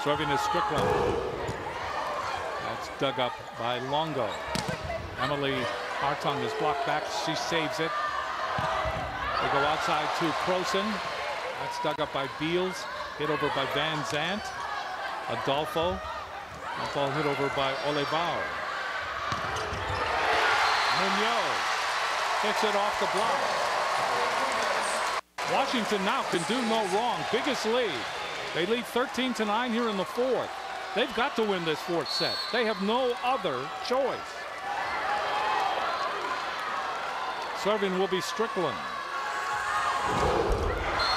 Serving is Strickland. That's dug up by Longo. Emily Hartung is blocked back. She saves it. They go outside to Croson. That's dug up by Beals. Hit over by Van Zandt. Adolfo. That ball hit over by Olivao. Munoz hits it off the block. Washington now can do no wrong. Biggest lead. They lead 13-9 here in the fourth. They've got to win this fourth set. They have no other choice. Serving will be Strickland.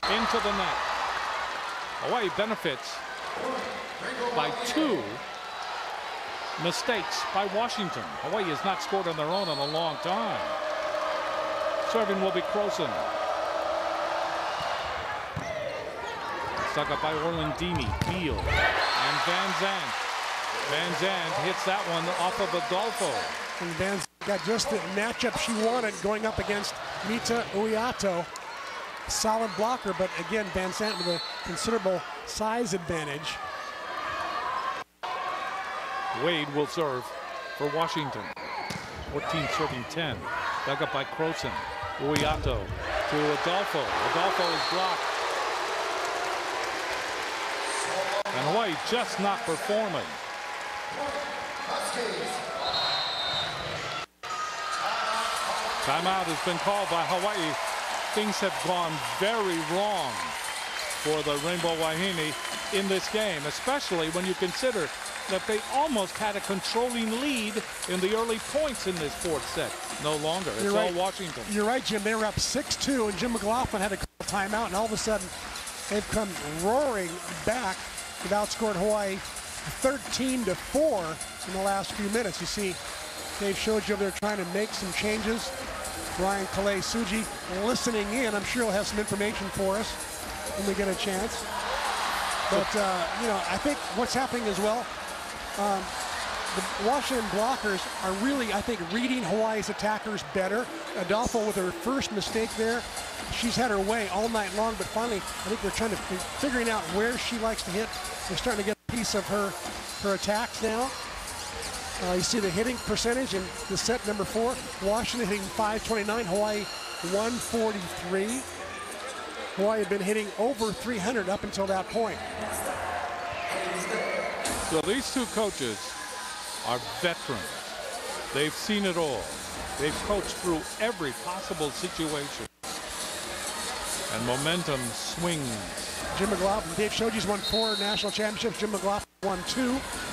Into the net. Hawaii benefits by 2 mistakes by Washington. Hawaii has not scored on their own in a long time. Serving will be Croson. Stuck up by Orlandini, Beal, and Van Zandt. Van Zandt hits that one off of Adolfo. And Van Zandt got just the matchup she wanted going up against Mita Uiato. Solid blocker, but again, Van Zandt with a considerable size advantage. Wade will serve for Washington. 14 serving 10. Dug up by Croson. Uiato to Adolfo. Adolfo is blocked. And Hawaii just not performing. Timeout has been called by Hawaii. Things have gone very wrong for the Rainbow Wahine in this game, especially when you consider that they almost had a controlling lead in the early points in this fourth set. No longer. It's all Washington. You're right, Jim. They were up 6-2, and Jim McLaughlin had to call timeout, and all of a sudden they've come roaring back. They've outscored Hawaii 13-4 in the last few minutes. You see, Dave showed you they're trying to make some changes. Brian Kalei Suji listening in. I'm sure he'll have some information for us when we get a chance. But, you know, I think what's happening as well, the Washington blockers are really, I think, reading Hawaii's attackers better. Adolfo with her first mistake there. She's had her way all night long, but finally, I think they're trying to figuring out where she likes to hit. They're starting to get a piece of her attacks now. You see the hitting percentage in the set number 4. Washington hitting 529, Hawaii 143. Hawaii had been hitting over 300 up until that point. So these two coaches are veterans. They've seen it all. They've coached through every possible situation. And momentum swings. Jim McLaughlin, Dave Shoji's won 4 national championships. Jim McLaughlin won 2.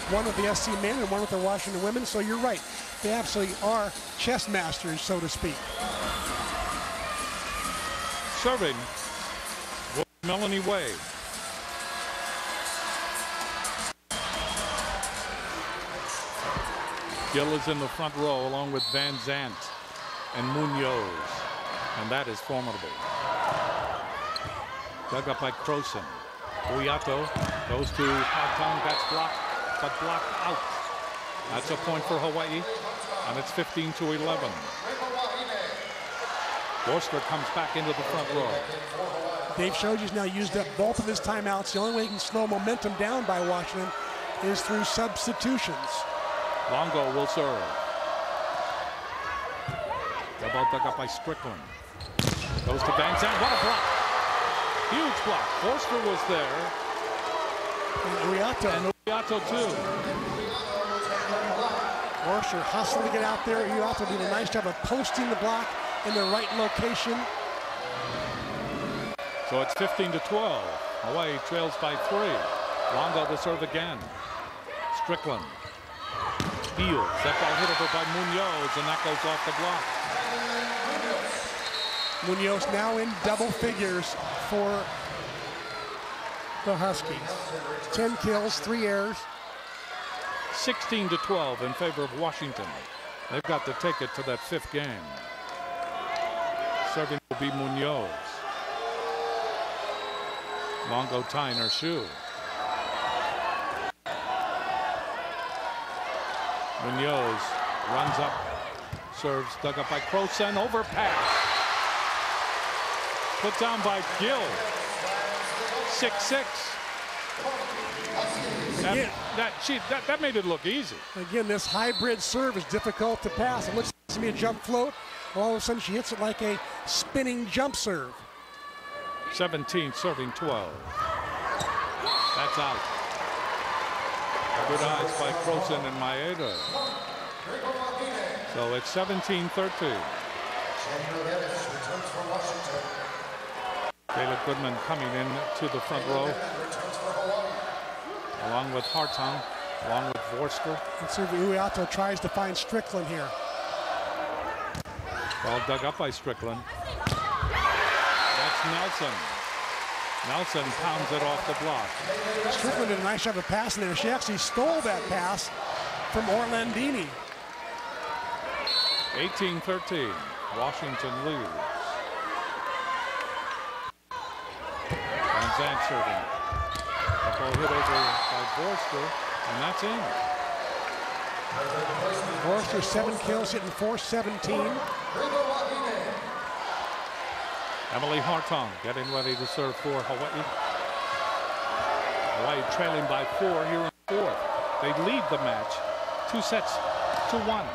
One with the SC men and one with the Washington women. So you're right. They absolutely are chess masters, so to speak. Serving Melanie Wade. Gill is in the front row along with Van Zandt and Munoz. And that is formidable. Dug up by Croson. Uiato goes to Hartung. That's blocked, but blocked out. That's a point for Hawaii. And it's 15-11. Forster comes back into the front row. Dave Shoji's now used up both of his timeouts. The only way he can slow momentum down by Washington is through substitutions. Longo will serve. The ball dug up by Strickland. Goes to Van Zandt. What a block. Huge block. Forster was there. And Uiato too. Forster hustling to get out there. Uiato doing a nice job of posting the block in the right location. So it's 15-12. Hawaii trails by 3. Longo to serve again. Strickland. Beals. That ball hit over by Munoz, and that goes off the block. Munoz now in double figures for the Huskies. 10 kills, 3 errors. 16-12 in favor of Washington. They've got to take it to that 5th game. Serving will be Munoz. Longo tying her shoe. Munoz runs up, serves, dug up by Croson, overpass. Put down by Gill. 6-6. Again, that made it look easy. Again, this hybrid serve is difficult to pass. It looks to me a jump float. All of a sudden, she hits it like a spinning jump serve. 17 serving 12. That's out. Good eyes by Croson and Maeda. So it's 17-13. Caleb Goodman coming in to the front row, along with Hartung, along with Vorster. Let's see if Uyato tries to find Strickland here. Ball dug up by Strickland. That's Nelson. Nelson pounds it off the block. Strickland did a nice job of passing there. She actually stole that pass from Orlandini. 18-13. Washington leads. Van Zandt serving. The ball hit over by Vorster, and that's in. Vorster 7 kills, hitting .417. Emily Hartung getting ready to serve for Hawaii. Hawaii trailing by 4 here in the fourth. They lead the match 2-1.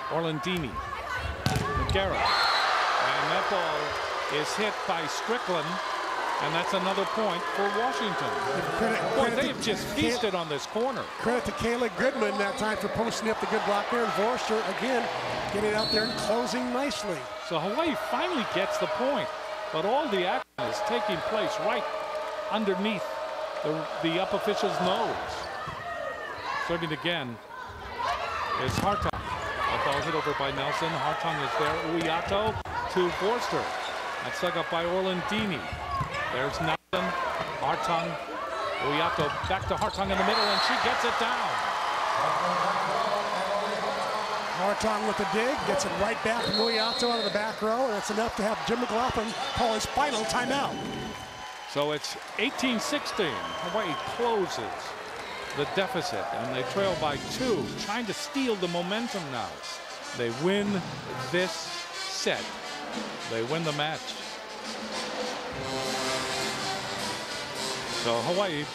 Orlandini, McGarrett, and that ball is hit by Strickland, and that's another point for Washington. Boy, they have just feasted on this corner. Credit to Kayla Goodman that time for posting up the good block there, and Vorster again getting out there and closing nicely. So Hawaii finally gets the point, but all the action is taking place right underneath the up official's nose. Serving again is Hartung. The ball hit over by Nelson. Hartung is there. Uyato to Vorster. That's dug up by Orlandini. There's Nelson. Hartung. Uyato back to Hartung in the middle, and she gets it down. Hartung with the dig, gets it right back from Uyato out of the back row, and it's enough to have Jim McLaughlin call his final timeout. So it's 18-16. Hawaii closes the deficit, and they trail by 2, trying to steal the momentum now. They win this set. They win the match. So Hawaii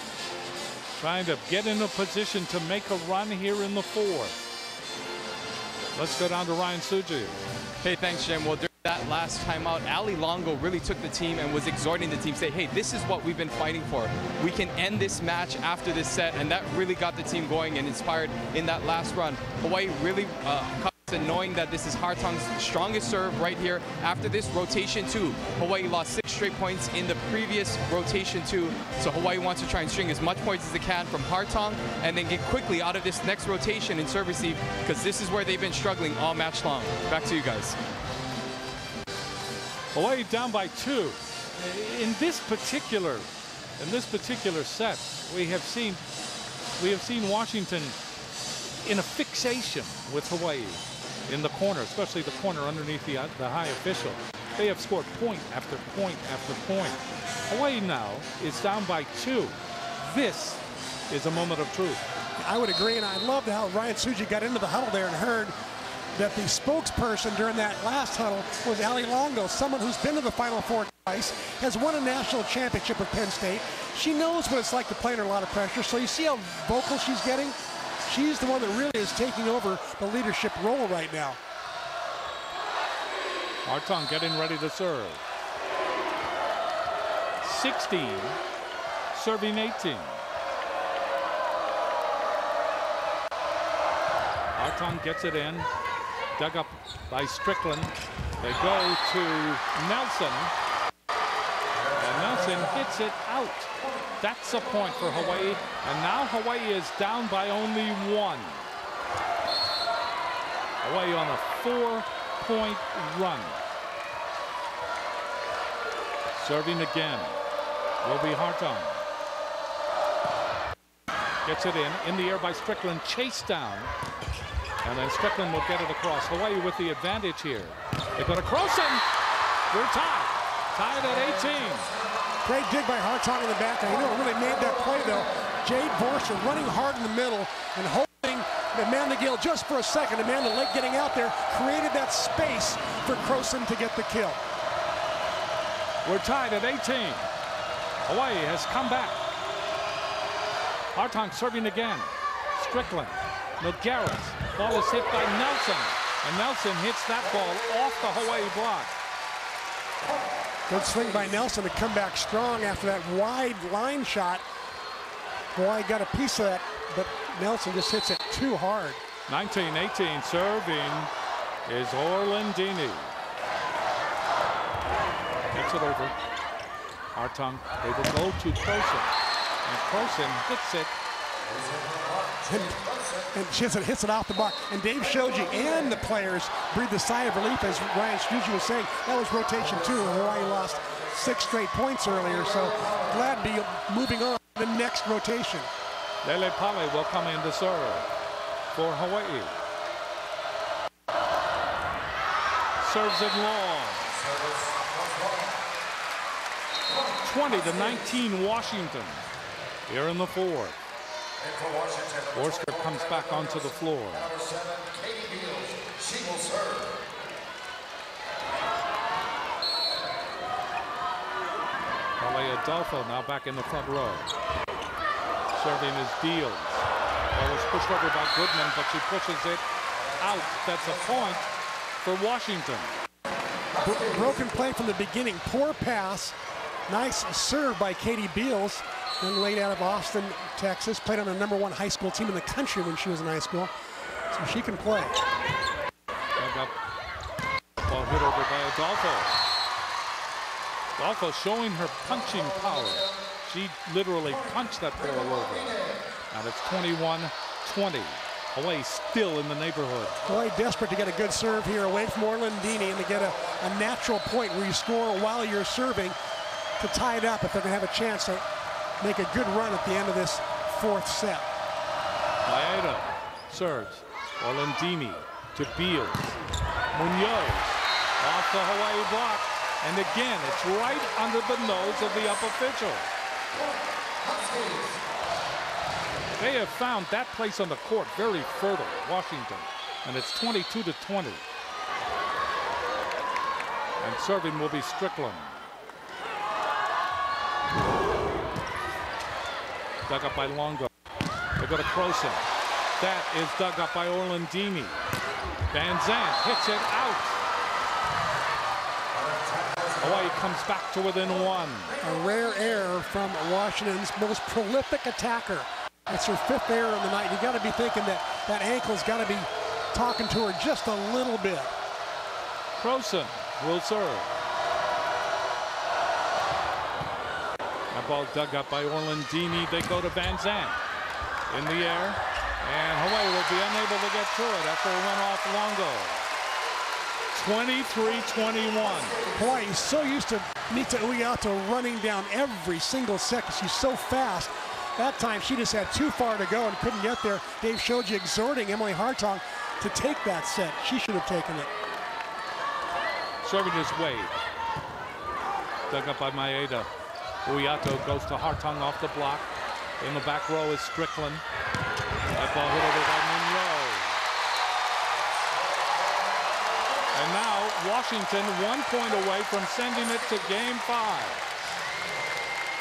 trying to get in a position to make a run here in the fourth. Let's go down to Ryan Suji. Hey, thanks, Jim. Well, during that last timeout, Ali Longo really took the team and was exhorting the team, say, hey, this is what we've been fighting for. We can end this match after this set, and that really got the team going and inspired in that last run. Hawaii really and knowing that this is Hartung's strongest serve right here. After this rotation 2, Hawaii lost 6 straight points in the previous rotation 2. So Hawaii wants to try and string as much points as they can from Hartung and then get quickly out of this next rotation in serve receive, because this is where they've been struggling all match long. Back to you guys. Hawaii down by 2. In this particular set, we have seen Washington in a fixation with Hawaii in the corner, especially the corner underneath the high official. They have scored point after point after point. Hawaii now is down by 2. This is a moment of truth. I would agree, and I loved how Ryan Suji got into the huddle there and heard that the spokesperson during that last huddle was Ali Longo, someone who's been to the Final Four twice, has won a national championship with Penn State. She knows what it's like to play under a lot of pressure, so you see how vocal she's getting? She's the one that really is taking over the leadership role right now. Hartung getting ready to serve. 16, serving 18. Hartung gets it in, dug up by Strickland. They go to Nelson, and Nelson hits it out. That's a point for Hawaii, and now Hawaii is down by only 1. Hawaii on a 4-point run. Serving again will be Hartung. Gets it in the air by Strickland, chased down, and then Strickland will get it across. Hawaii with the advantage here. They go to Croson. We're tied at 18. Great dig by Hartung in the back. You know what really made that play, though? Jade Vorster running hard in the middle and holding Amanda Gill just for a second. Amanda Lake getting out there, created that space for Croson to get the kill. We're tied at 18. Hawaii has come back. Hartong serving again. Strickland. Nogueras. Ball is hit by Nelson. And Nelson hits that ball off the Hawaii block. Good swing by Nelson to come back strong after that wide line shot. Hawaii got a piece of that, but Nelson just hits it too hard. 19-18 serving is Orlandini. Gets it over. Hartong, they will go to Croson. And Croson hits it. And Chisholm hits it off the block. And Dave Shoji and the players breathed a sigh of relief, as Ryan Strugi was saying. That was rotation 2. Hawaii lost 6 straight points earlier, so glad to be moving on to the next rotation. Lele Pale will come in to serve for Hawaii. Serves it long. 20-19 Washington here in the fourth. Orsker comes back onto the floor. Adolfo now back in the front row. Serving is Beals. Ball is pushed over by Goodman, but she pushes it out. That's a point for Washington. Broken play from the beginning. Poor pass. Nice serve by Katie Beals. Young lady out of Austin, Texas. Played on the #1 high school team in the country when she was in high school. So she can play. Ball hit over by Adolfo. Adolfo showing her punching power. She literally punched that ball over. And it's 21-20. Hawaii still in the neighborhood. Hawaii desperate to get a good serve here away from Orlandini and to get a natural point where you score while you're serving to tie it up if they're going to have a chance to make a good run at the end of this fourth set. Maeda serves. Orlandini to Beals. Munoz off the Hawaii block. And again, it's right under the nose of the up official. They have found that place on the court very fertile, Washington. And it's 22-20. And serving will be Strickland. Dug up by Longo. They go to Croson. That is dug up by Orlandini. Van Zandt hits it out. Hawaii comes back to within 1. A rare error from Washington's most prolific attacker. It's her 5th error of the night. You got to be thinking that that ankle's got to be talking to her just a little bit. Croson will serve. That ball dug up by Orlandini. They go to Van Zandt in the air, and Hawaii will be unable to get through it after it went off Longo. 23-21. Hawaii is so used to Mita Uiato running down every single second. She's so fast. That time she just had too far to go and couldn't get there. Dave Shoji exhorting Emily Hartong to take that set. She should have taken it. Serving is Wade. Dug up by Maeda. Uiato goes to Hartong off the block. In the back row is Strickland. That ball hit over by Munoz. And now Washington 1 point away from sending it to Game 5.